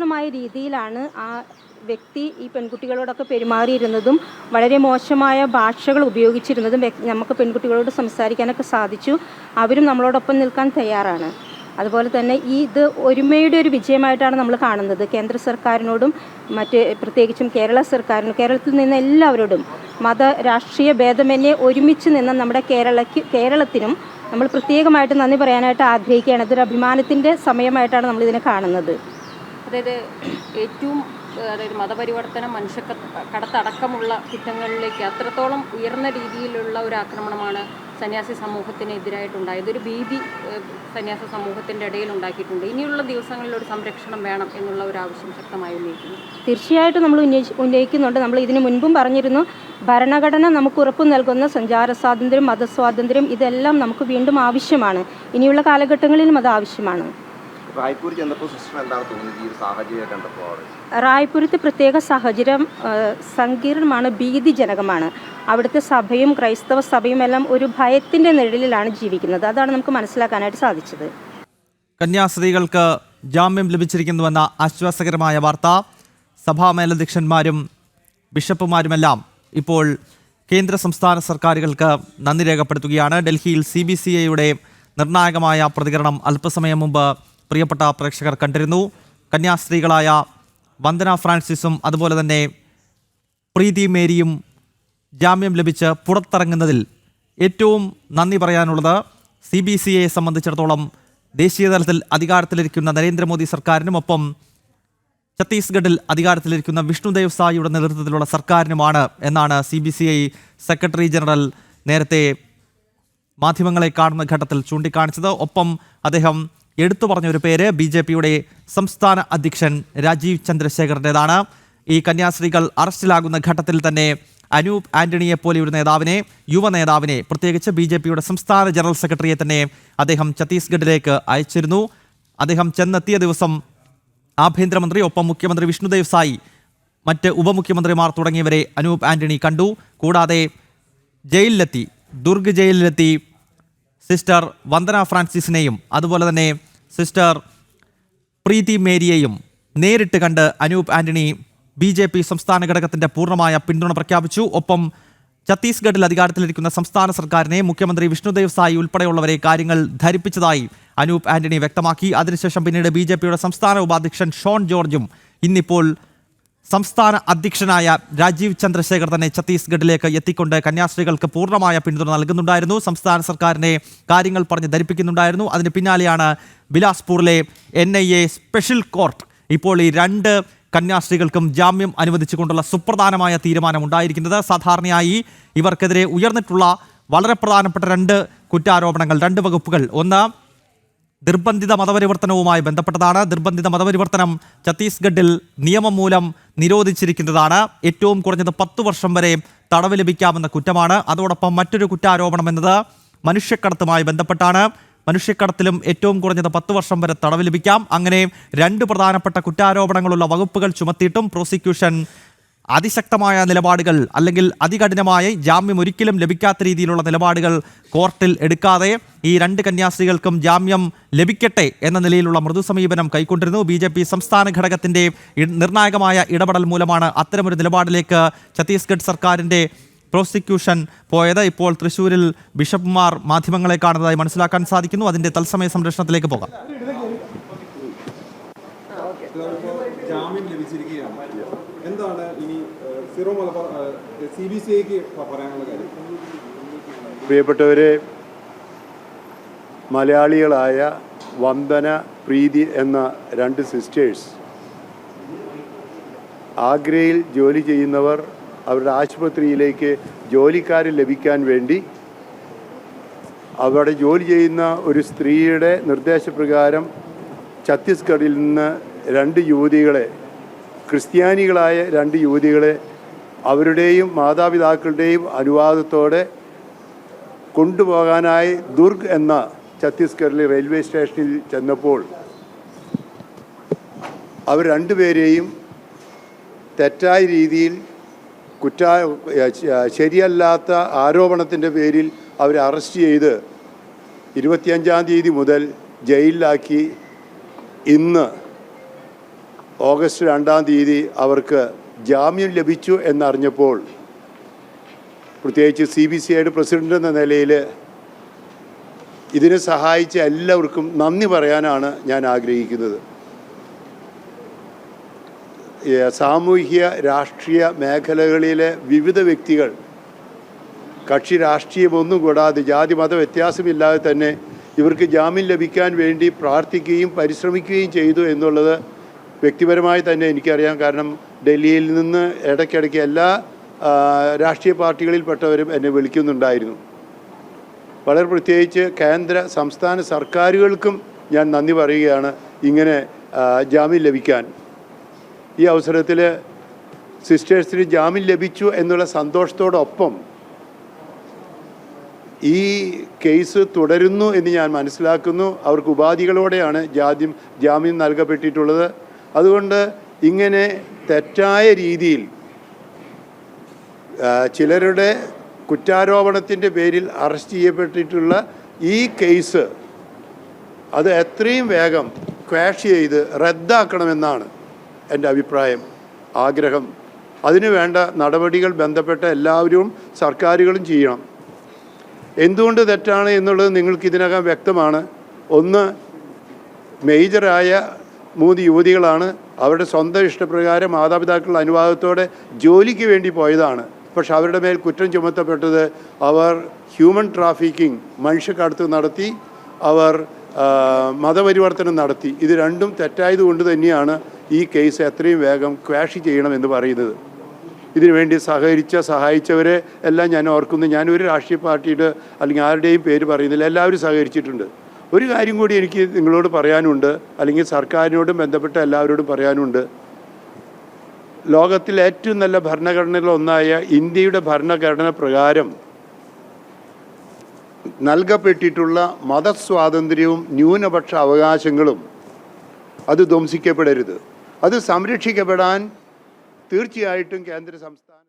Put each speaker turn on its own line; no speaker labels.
അപരിചിതമായ രീതിയിലാണ് ആ വ്യക്തി ഈ പെൺകുട്ടികളോടൊക്കെ പെരുമാറിയിരുന്നതും വളരെ മോശമായ ഭാഷകൾ ഉപയോഗിച്ചിരുന്നതും നമുക്ക് പെൺകുട്ടികളോട് സംസാരിക്കാനൊക്കെ സാധിച്ചു. അവരും നമ്മളോടൊപ്പം നിൽക്കാൻ തയ്യാറാണ്. അതുപോലെ തന്നെ ഇത് ഒരുമയുടെ ഒരു വിജയമായിട്ടാണ് നമ്മൾ കാണുന്നത്. കേന്ദ്ര സർക്കാരിനോടും പ്രത്യേകിച്ചും കേരള സർക്കാരിനും കേരളത്തിൽ നിന്ന് എല്ലാവരോടും മത രാഷ്ട്രീയ ഭേദമന്യേ ഒരുമിച്ച് നിന്ന നമ്മുടെ കേരളത്തിനും നമ്മൾ പ്രത്യേകമായിട്ട് നന്ദി പറയാനായിട്ട് ആഗ്രഹിക്കുകയാണ്. ഇതൊരു അഭിമാനത്തിൻ്റെ സമയമായിട്ടാണ് നമ്മളിതിനെ കാണുന്നത്.
അതായത് മതപരിവർത്തനം, മനുഷ്യക്കടത്തടക്കമുള്ള കുറ്റങ്ങളിലേക്ക് അത്രത്തോളം ഉയർന്ന രീതിയിലുള്ള ഒരു ആക്രമണമാണ് സന്യാസി സമൂഹത്തിനെതിരായിട്ടുണ്ടായത്. ഒരു ഭീതി സന്യാസ സമൂഹത്തിൻ്റെ ഇടയിൽ ഉണ്ടാക്കിയിട്ടുണ്ട്. ഇനിയുള്ള ദിവസങ്ങളിൽ ഒരു സംരക്ഷണം വേണം എന്നുള്ള ഒരു ആവശ്യം ശക്തമായി ഉന്നയിക്കുന്നു.
തീർച്ചയായിട്ടും നമ്മൾ ഉന്നയിക്കുന്നുണ്ട്. നമ്മൾ ഇതിനു മുൻപും പറഞ്ഞിരുന്നു, ഭരണഘടന നമുക്ക് ഉറപ്പു നൽകുന്ന സഞ്ചാര സ്വാതന്ത്ര്യം, മതസ്വാതന്ത്ര്യം ഇതെല്ലാം നമുക്ക് വീണ്ടും ആവശ്യമാണ്. ഇനിയുള്ള കാലഘട്ടങ്ങളിലും അത് ആവശ്യമാണ്. റായ്പൂരത്തെ പ്രത്യേക സാഹചര്യം സങ്കീർണമാണ്, ഭീതിജനകമാണ്. അവിടുത്തെ സഭയും ക്രൈസ്തവ സഭയും എല്ലാം ഒരു ഭയത്തിൻ്റെ നിഴലിലാണ് ജീവിക്കുന്നത്. അതാണ് നമുക്ക് മനസ്സിലാക്കാനായിട്ട് സാധിച്ചത്.
കന്യാസ്ത്രീകൾക്ക് ജാമ്യം ലഭിച്ചിരിക്കുന്നുവെന്ന ആശ്വാസകരമായ വാർത്ത സഭാ മേലധ്യക്ഷന്മാരും ബിഷപ്പുമാരുമെല്ലാം ഇപ്പോൾ കേന്ദ്ര സംസ്ഥാന സർക്കാരുകൾക്ക് നന്ദി രേഖപ്പെടുത്തുകയാണ്. ഡൽഹിയിൽ CBCIയുടെ നിർണായകമായ പ്രതികരണം അല്പസമയം മുമ്പ് പ്രിയപ്പെട്ട പ്രേക്ഷകർ കണ്ടിരുന്നു. കന്യാസ്ത്രീകളായ വന്ദന ഫ്രാൻസിസും അതുപോലെ തന്നെ പ്രീതി മേരിയും ജാമ്യം ലഭിച്ച് പുറത്തിറങ്ങുന്നതിൽ ഏറ്റവും നന്ദി പറയാനുള്ളത് CBCIയെ സംബന്ധിച്ചിടത്തോളം ദേശീയ തലത്തിൽ അധികാരത്തിലിരിക്കുന്ന നരേന്ദ്രമോദി സർക്കാരിനും ഒപ്പം ഛത്തീസ്ഗഡിൽ അധികാരത്തിലിരിക്കുന്ന വിഷ്ണുദേവ് സായിയുടെ നേതൃത്വത്തിലുള്ള സർക്കാരിനുമാണ് എന്നാണ് CBCI സെക്രട്ടറി ജനറൽ നേരത്തെ മാധ്യമങ്ങളെ കാണുന്ന ഘട്ടത്തിൽ ചൂണ്ടിക്കാണിച്ചത്. ഒപ്പം അദ്ദേഹം എടുത്തു പറഞ്ഞൊരു പേര് BJPയുടെ സംസ്ഥാന അധ്യക്ഷൻ രാജീവ് ചന്ദ്രശേഖറിൻ്റെതാണ്. ഈ കന്യാസ്ത്രീകൾ അറസ്റ്റിലാകുന്ന ഘട്ടത്തിൽ തന്നെ അനൂപ് ആന്റണിയെ പോലെ ഒരു നേതാവിനെ, യുവ നേതാവിനെ, പ്രത്യേകിച്ച് BJPയുടെ സംസ്ഥാന ജനറൽ സെക്രട്ടറിയെ തന്നെ അദ്ദേഹം ഛത്തീസ്ഗഡിലേക്ക് അയച്ചിരുന്നു. അദ്ദേഹം ചെന്നെത്തിയ ദിവസം ആഭ്യന്തരമന്ത്രി, ഒപ്പം മുഖ്യമന്ത്രി വിഷ്ണുദേവ് സായി, മറ്റ് ഉപമുഖ്യമന്ത്രിമാർ തുടങ്ങിയവരെ അനൂപ് ആന്റണി കണ്ടു. കൂടാതെ ദുർഗ് ജയിലിലെത്തി സിസ്റ്റർ വന്ദന ഫ്രാൻസിസിനെയും അതുപോലെ തന്നെ സിസ്റ്റർ പ്രീതി മേരിയെയും നേരിട്ട് കണ്ട് അനൂപ് ആന്റണി BJP സംസ്ഥാന ഘടകത്തിൻ്റെ പൂർണ്ണമായ പിന്തുണ പ്രഖ്യാപിച്ചു. ഒപ്പം ഛത്തീസ്ഗഡിൽ അധികാരത്തിലിരിക്കുന്ന സംസ്ഥാന സർക്കാരിനെ, മുഖ്യമന്ത്രി വിഷ്ണുദേവ് സായി ഉൾപ്പെടെയുള്ളവരെ കാര്യങ്ങൾ ധരിപ്പിച്ചതായി അനൂപ് ആന്റണി വ്യക്തമാക്കി. അതിനുശേഷം പിന്നീട് BJPയുടെ സംസ്ഥാന ഉപാധ്യക്ഷൻ ഷോൺ ജോർജും ഇന്നിപ്പോൾ സംസ്ഥാന അധ്യക്ഷനായ രാജീവ് ചന്ദ്രശേഖർ തന്നെ ഛത്തീസ്ഗഡിലേക്ക് എത്തിക്കൊണ്ട് കന്യാസ്ത്രീകൾക്ക് പൂർണ്ണമായ പിന്തുണ നൽകുന്നുണ്ടായിരുന്നു. സംസ്ഥാന സർക്കാരിനെ കാര്യങ്ങൾ പറഞ്ഞ് ധരിപ്പിക്കുന്നുണ്ടായിരുന്നു. അതിന് പിന്നാലെയാണ് ബിലാസ്പൂരിലെ NIA സ്പെഷ്യൽ കോർട്ട് ഇപ്പോൾ ഈ 2 കന്യാസ്ത്രീകൾക്കും ജാമ്യം അനുവദിച്ചുകൊണ്ടുള്ള സുപ്രധാനമായ തീരുമാനം ഉണ്ടായിരിക്കുന്നത്. സാധാരണയായി ഇവർക്കെതിരെ ഉയർന്നിട്ടുള്ള വളരെ പ്രധാനപ്പെട്ട 2 കുറ്റാരോപണങ്ങൾ, 2 വകുപ്പുകൾ. ഒന്ന്, നിർബന്ധിത മതപരിവർത്തനവുമായി ബന്ധപ്പെട്ടതാണ്. നിർബന്ധിത മതപരിവർത്തനം ഛത്തീസ്ഗഡിൽ നിയമം മൂലം നിരോധിച്ചിരിക്കുന്നതാണ്. ഏറ്റവും കുറഞ്ഞത് 10 വർഷം വരെ തടവ് ലഭിക്കാവുന്ന കുറ്റമാണ്. അതോടൊപ്പം മറ്റൊരു കുറ്റാരോപണം എന്നത് മനുഷ്യക്കടത്തുമായി ബന്ധപ്പെട്ടാണ്. മനുഷ്യക്കടത്തിലും ഏറ്റവും കുറഞ്ഞത് 10 വർഷം വരെ തടവ് ലഭിക്കാം. അങ്ങനെ 2 പ്രധാനപ്പെട്ട കുറ്റാരോപണങ്ങളുള്ള വകുപ്പുകൾ ചുമത്തിയിട്ടും പ്രോസിക്യൂഷൻ അതിശക്തമായ നിലപാടുകൾ, അല്ലെങ്കിൽ അതികഠിനമായ ജാമ്യം ഒരിക്കലും ലഭിക്കാത്ത രീതിയിലുള്ള നിലപാടുകൾ കോർട്ടിൽ എടുക്കാതെ ഈ 2 കന്യാസ്ത്രീകൾക്കും ജാമ്യം ലഭിക്കട്ടെ എന്ന നിലയിലുള്ള മൃദു സമീപനം കൈക്കൊണ്ടിരുന്നു. BJP സംസ്ഥാന ഘടകത്തിൻ്റെ നിർണായകമായ ഇടപെടൽ മൂലമാണ് അത്തരമൊരു നിലപാടിലേക്ക് ഛത്തീസ്ഗഡ് സർക്കാരിൻ്റെ പ്രോസിക്യൂഷൻ പോയത്. ഇപ്പോൾ തൃശ്ശൂരിൽ ബിഷപ്പുമാർ മാധ്യമങ്ങളെ കാണുന്നതായി മനസ്സിലാക്കാൻ സാധിക്കുന്നു. അതിൻ്റെ തത്സമയ സംരക്ഷണത്തിലേക്ക് പോകാം.
എന്താണ് ഇനി സിറോ മലബാർ CBCIക്ക് പറയാനുള്ള കാര്യം?
പ്രിയപ്പെട്ടവരെ, മലയാളികളായ വന്ദന, പ്രീതി എന്ന 2 സിസ്റ്റേഴ്സ് ആഗ്രയിൽ ജോലി ചെയ്യുന്നവർ അവരുടെ ആശുപത്രിയിലേക്ക് ജോലിക്കാരെ ലഭിക്കാൻ വേണ്ടി അവിടെ ജോലി ചെയ്യുന്ന ഒരു സ്ത്രീയുടെ നിർദ്ദേശപ്രകാരം ഛത്തീസ്ഗഡിൽ നിന്ന് 2 യുവതികളെ, ക്രിസ്ത്യാനികളായ 2 യുവതികളെ അവരുടെയും മാതാപിതാക്കളുടെയും അനുവാദത്തോടെ കൊണ്ടുപോകാനായി ദുർഗ് എന്ന ഛത്തീസ്ഗഡിലെ റെയിൽവേ സ്റ്റേഷനിൽ ചെന്നപ്പോൾ അവർ 2 പേരെയും തെറ്റായ രീതിയിൽ ശരിയല്ലാത്ത ആരോപണത്തിൻ്റെ പേരിൽ അവരെ അറസ്റ്റ് ചെയ്ത് 25-ാം തീയതി മുതൽ ജയിലിലാക്കി ഇന്ന് ഓഗസ്റ്റ് 2-ാം തീയതി അവർക്ക് ജാമ്യം ലഭിച്ചു എന്നറിഞ്ഞപ്പോൾ പ്രത്യേകിച്ച് CBCIയുടെ പ്രസിഡന്റ് എന്ന നിലയിൽ ഇതിനെ സഹായിച്ച എല്ലാവർക്കും നന്ദി പറയാനാണ് ഞാൻ ആഗ്രഹിക്കുന്നത്. സാമൂഹ്യ രാഷ്ട്രീയ മേഖലകളിലെ വിവിധ വ്യക്തികൾ കക്ഷി രാഷ്ട്രീയമൊന്നും കൂടാതെ ജാതി മത വ്യത്യാസമില്ലാതെ തന്നെ ഇവർക്ക് ജാമ്യം ലഭിക്കാൻ വേണ്ടി പ്രാർത്ഥിക്കുകയും പരിശ്രമിക്കുകയും ചെയ്തു എന്നുള്ളത് വ്യക്തിപരമായി തന്നെ എനിക്കറിയാം. കാരണം ഡൽഹിയിൽ നിന്ന് ഇടയ്ക്കിടയ്ക്ക് എല്ലാ രാഷ്ട്രീയ പാർട്ടികളിൽപ്പെട്ടവരും എന്നെ വിളിക്കുന്നുണ്ടായിരുന്നു. വളരെ പ്രത്യേകിച്ച് കേന്ദ്ര സംസ്ഥാന സർക്കാരുകൾക്കും ഞാൻ നന്ദി പറയുകയാണ് ഇങ്ങനെ ജാമ്യം ലഭിക്കാൻ. ഈ അവസരത്തിൽ സിസ്റ്റേഴ്സിന് ജാമ്യം ലഭിച്ചു എന്നുള്ള സന്തോഷത്തോടൊപ്പം ഈ കേസ് തുടരുന്നു എന്ന് ഞാൻ മനസ്സിലാക്കുന്നു. അവർക്ക് ഉപാധികളോടെയാണ് ജാമ്യം നൽകപ്പെട്ടിട്ടുള്ളത്. അതുകൊണ്ട് ഇങ്ങനെ തെറ്റായ രീതിയിൽ ചിലരുടെ കുറ്റാരോപണത്തിൻ്റെ പേരിൽ അറസ്റ്റ് ചെയ്യപ്പെട്ടിട്ടുള്ള ഈ കേസ് അത് എത്രയും വേഗം ക്വാഷ് ചെയ്ത് റദ്ദാക്കണമെന്നാണ് എൻ്റെ അഭിപ്രായം, ആഗ്രഹം. അതിനു വേണ്ട നടപടികൾ ബന്ധപ്പെട്ട എല്ലാവരും സർക്കാരുകളും ചെയ്യണം. എന്തുകൊണ്ട് തെറ്റാണ് എന്നുള്ളത് നിങ്ങൾക്ക് ഇതിനകം വ്യക്തമാണ്. ഒന്ന്, മേജറായ 3 യുവതികളാണ്. അവരുടെ സ്വന്തം ഇഷ്ടപ്രകാരം മാതാപിതാക്കളുടെ അനുവാദത്തോടെ ജോലിക്ക് വേണ്ടി പോയതാണ്. പക്ഷെ അവരുടെ മേൽ കുറ്റം ചുമത്തപ്പെട്ടത് അവർ ഹ്യൂമൻ ട്രാഫിക്കിംഗ്, മനുഷ്യക്കടത്ത് നടത്തി, അവർ മതപരിവർത്തനം നടത്തി. ഇത് രണ്ടും തെറ്റായതുകൊണ്ട് തന്നെയാണ് ഈ കേസ് എത്രയും വേഗം ക്വാഷ് ചെയ്യണമെന്ന് പറയുന്നത്. ഇതിനുവേണ്ടി സഹായിച്ചവരെ എല്ലാം ഞാൻ ഓർക്കുന്നു. ഞാനൊരു രാഷ്ട്രീയ പാർട്ടിയുടെ അല്ലെങ്കിൽ ആരുടെയും പേര് പറയുന്നില്ല, എല്ലാവരും സഹകരിച്ചിട്ടുണ്ട്. ഒരു കാര്യം കൂടി എനിക്ക് നിങ്ങളോട് പറയാനുണ്ട്, അല്ലെങ്കിൽ സർക്കാരിനോടും ബന്ധപ്പെട്ട എല്ലാവരോടും പറയാനുണ്ട്. ലോകത്തിലെ ഏറ്റവും നല്ല ഭരണഘടനകളൊന്നായ ഇന്ത്യയുടെ ഭരണഘടന പ്രകാരം നൽകപ്പെട്ടിട്ടുള്ള മതസ്വാതന്ത്ര്യവും ന്യൂനപക്ഷ അവകാശങ്ങളും അത് ധ്വംസിക്കപ്പെടരുത്. അത് സംരക്ഷിക്കപ്പെടാൻ തീർച്ചയായിട്ടും കേന്ദ്ര സംസ്ഥാന